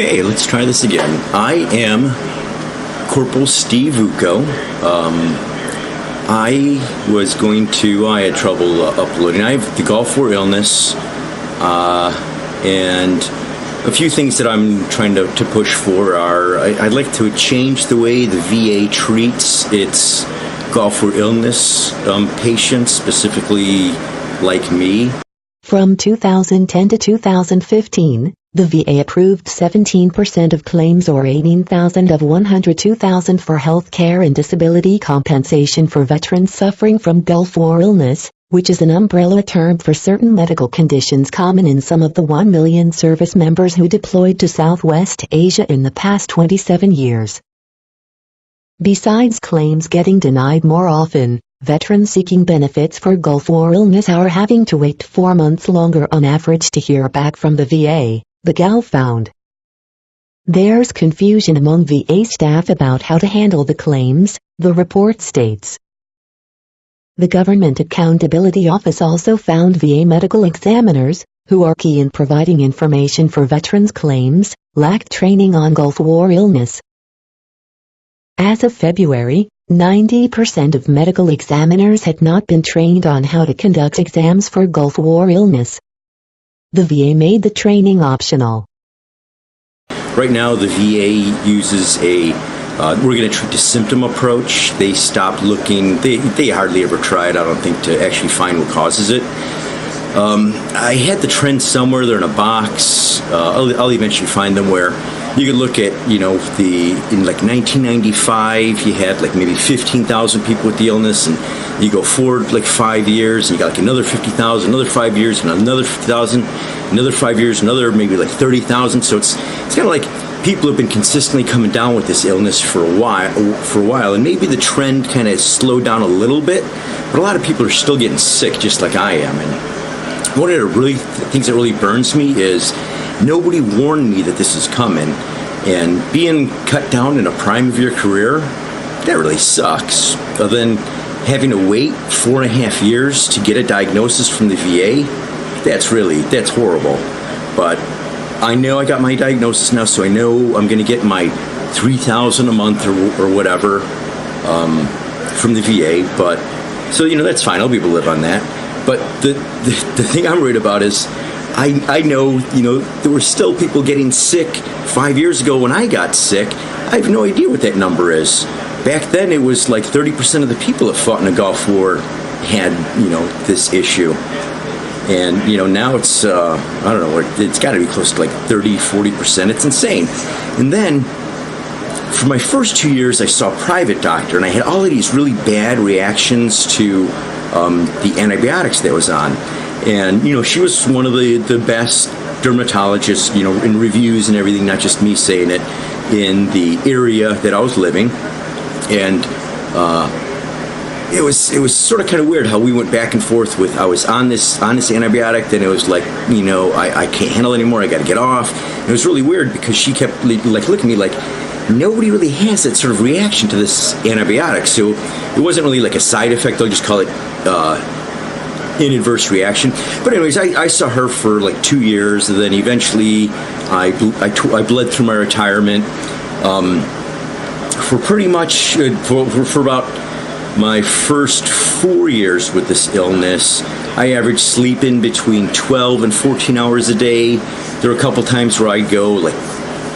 Okay, let's try this again. I am Cpl.Steve Vuco. I had trouble uploading. I have the Gulf War illness, and a few things that I'm trying to push for are, I'd like to change the way the VA treats its Gulf War illness patients, specifically like me. From 2010 to 2015, the VA approved 17% of claims, or 18,000 of 102,000, for health care and disability compensation for veterans suffering from Gulf War illness, which is an umbrella term for certain medical conditions common in some of the 1 million service members who deployed to Southwest Asia in the past 27 years. Besides claims getting denied more often, veterans seeking benefits for Gulf War illness are having to wait 4 months longer on average to hear back from the VA, the GAL found. There's confusion among VA staff about how to handle the claims, the report states. The Government Accountability Office also found VA medical examiners, who are key in providing information for veterans' claims, lacked training on Gulf War illness. As of February, 90% of medical examiners had not been trained on how to conduct exams for Gulf War illness. The VA made the training optional. Right now, the VA uses we're going to treat the symptom approach. They stopped looking, they hardly ever tried, I don't think, to actually find what causes it. I had the trend somewhere, they're in a box. I'll eventually find them where you could look at, in like 1995, you had like maybe 15,000 people with the illness, and you go forward like 5 years, and you got like another 50,000, another 5 years, and another 50,000, another 5 years, another maybe like 30,000. So it's kind of like people have been consistently coming down with this illness for a while, and maybe the trend kind of slowed down a little bit, but a lot of people are still getting sick, just like I am. And one of the things that really burns me is nobody warned me that this is coming, and being cut down in the prime of your career, that really sucks. Other than having to wait 4.5 years to get a diagnosis from the VA, that's horrible. But I know I got my diagnosis now, so I know I'm going to get my $3,000 a month or whatever from the VA. But so that's fine. I'll be able to live on that. But the thing I'm worried about is I know there were still people getting sick 5 years ago when I got sick. I have no idea what that number is. Back then, it was like 30% of the people that fought in the Gulf War had this issue. And, now it's, I don't know, it's got to be close to like 30-40%. It's insane. And then, for my first 2 years, I saw a private doctor, and I had all of these really bad reactions to the antibiotics that I was on. And, she was one of the best dermatologists, in reviews and everything, not just me saying it, in the area that I was living. And it was sort of kind of weird how we went back and forth with, I was on this antibiotic, then it was like, I can't handle it anymore, I got to get off. And it was really weird because she kept like looking at me like, nobody really has that sort of reaction to this antibiotic. So it wasn't really like a side effect, they'll just call it an adverse reaction. But anyways, I saw her for like 2 years, and then eventually I bled through my retirement for pretty much, for about my first 4 years with this illness. I averaged sleeping between 12 and 14 hours a day. There were a couple times where I'd go like,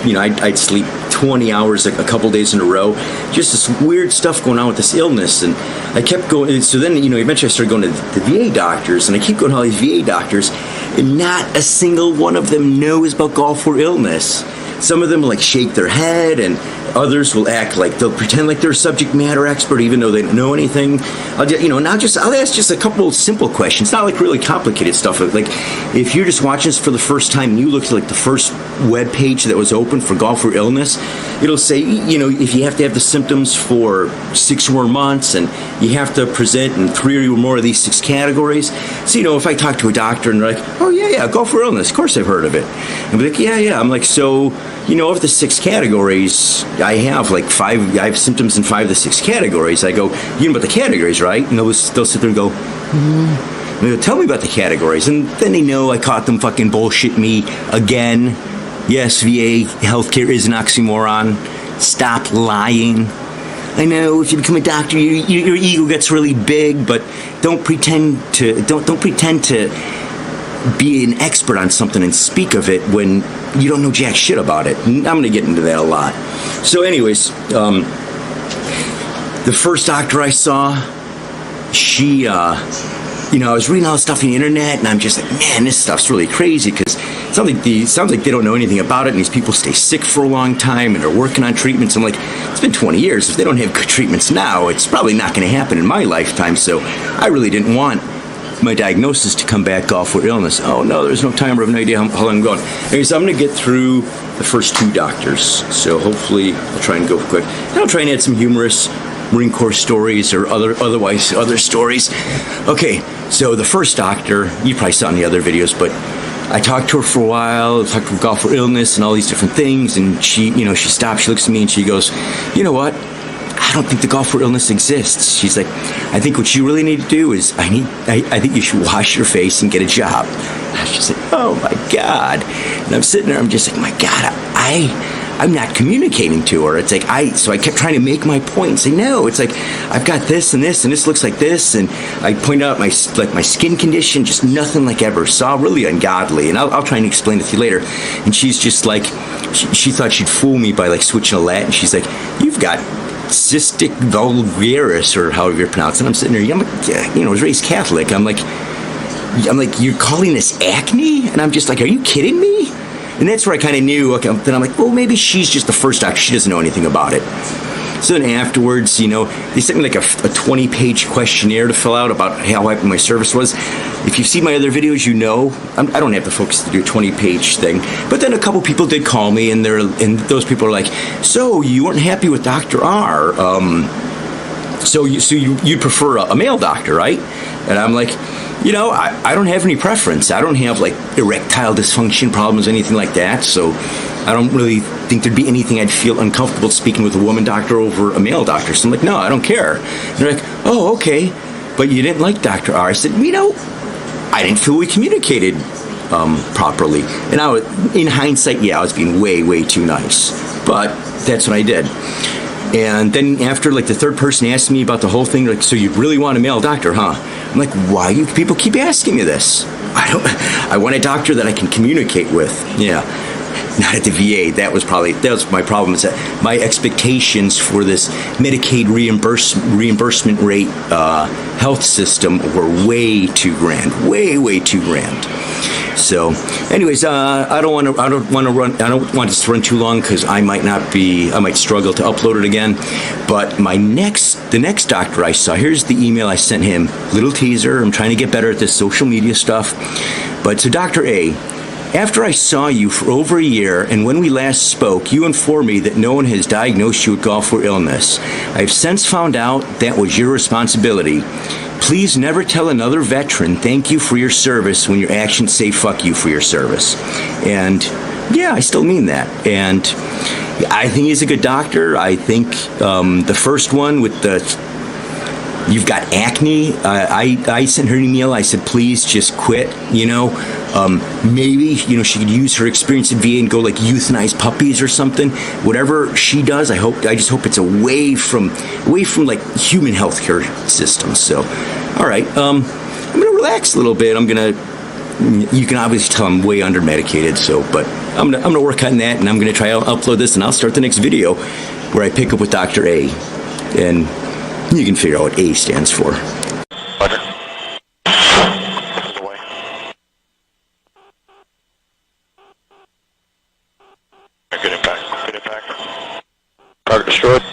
I'd sleep 20 hours a couple days in a row. Just this weird stuff going on with this illness. And I kept going. So then, eventually I started going to the VA doctors, and I keep going to all these VA doctors, and not a single one of them knows about Gulf War illness. Some of them like shake their head, and others will act like they'll pretend like they're a subject matter expert even though they don't know anything. I'll ask just a couple of simple questions, not like really complicated stuff. Like if you're just watching this for the first time and you look at like the first web page that was open for Gulf War illness, it'll say, if you have to have the symptoms for 6 or more months, and you have to present in 3 or more of these 6 categories. So, if I talk to a doctor and they're like, oh yeah, Gulf War illness, of course I've heard of it. I'm like, yeah. I'm like, so, of the 6 categories, I have like 5, I have symptoms in 5 of the 6 categories. I go, you know about the categories, right? And they'll sit there and go, And they go, tell me about the categories. And then they know I caught them fucking bullshit me again. Yes, VA healthcare is an oxymoron. Stop lying. I know if you become a doctor, your ego gets really big, but don't pretend to be an expert on something and speak of it when you don't know jack shit about it. I'm going to get into that a lot. So anyways, the first doctor I saw, she, I was reading all this stuff on the internet, and I'm just like, man, this stuff's really crazy, because it sounds like they don't know anything about it, and these people stay sick for a long time, and they're working on treatments. I'm like, it's been 20 years. If they don't have good treatments now, it's probably not going to happen in my lifetime, so I really didn't want my diagnosis to come back off with illness. Oh, no, there's no timer. I have no idea how long I'm going. Anyways, I'm going to get through the first 2 doctors, so hopefully I'll try and go quick. And I'll try and add some humorous Marine Corps stories or other stories. Okay, so the first doctor, you probably saw in the other videos, but I talked to her for a while, talked to her golf for illness and all these different things, and she stops, she looks at me and she goes, you know what? I don't think the golf for illness exists. She's like, I think what you really need to do is, I think you should wash your face and get a job. She's like, oh my God. And I'm sitting there, I'm just like, my God, I'm not communicating to her. It's like, so I kept trying to make my point and say, no, it's like, I've got this and this, and this looks like this, and I point out my skin condition, just nothing like ever saw, really ungodly, and I'll try and explain it to you later. And she's just like, she thought she'd fool me by like switching a Latin. She's like, you've got cystic vulgaris, or however you pronounce it. I'm sitting there, I was raised Catholic. I'm like, you're calling this acne? And I'm just like, are you kidding me? And that's where I kind of knew. Okay, then I'm like, well, maybe she's just the first doctor. She doesn't know anything about it. So then afterwards, they sent me like a 20-page questionnaire to fill out about how happy my service was. If you've seen my other videos, I don't have the focus to do a 20-page thing. But then a couple people did call me, and those people are like, so you weren't happy with Dr. R. So you prefer a male doctor, right? And I'm like, I don't have any preference. I don't have like erectile dysfunction problems, anything like that. So I don't really think there'd be anything I'd feel uncomfortable speaking with a woman doctor over a male doctor. So I'm like, no, I don't care. And they're like, oh, okay. But you didn't like Dr. R. I said, I didn't feel we communicated properly. And in hindsight, I was being way, way too nice. But that's what I did. And then after like the third person asked me about the whole thing, like, so you really want a male doctor, huh? I'm like, why do people keep asking me this? I want a doctor that I can communicate with. Yeah. Not at the VA. That was my problem. Is that my expectations for this Medicaid reimbursement rate health system were way too grand. Way too grand. So, anyways, I don't want this to run too long, because I might struggle to upload it again. But the next doctor I saw, here's the email I sent him. Little teaser. I'm trying to get better at this social media stuff. But so Dr. A, after I saw you for over a year, and when we last spoke, you informed me that no one has diagnosed you with golf or illness. I've since found out that was your responsibility. Please never tell another veteran thank you for your service when your actions say fuck you for your service. And yeah, I still mean that. And I think he's a good doctor. I think the first one with you've got acne, I sent her an email. I said, please just quit, maybe, she could use her experience in VA and go like euthanize puppies or something. Whatever she does, I just hope it's away from like human healthcare systems. So, all right, I'm gonna relax a little bit. You can obviously tell I'm way under medicated. So, but I'm gonna work on that, and I'm gonna try to upload this, and I'll start the next video where I pick up with Dr. A, and you can figure out what A stands for. Roger. Good impact. Target destroyed.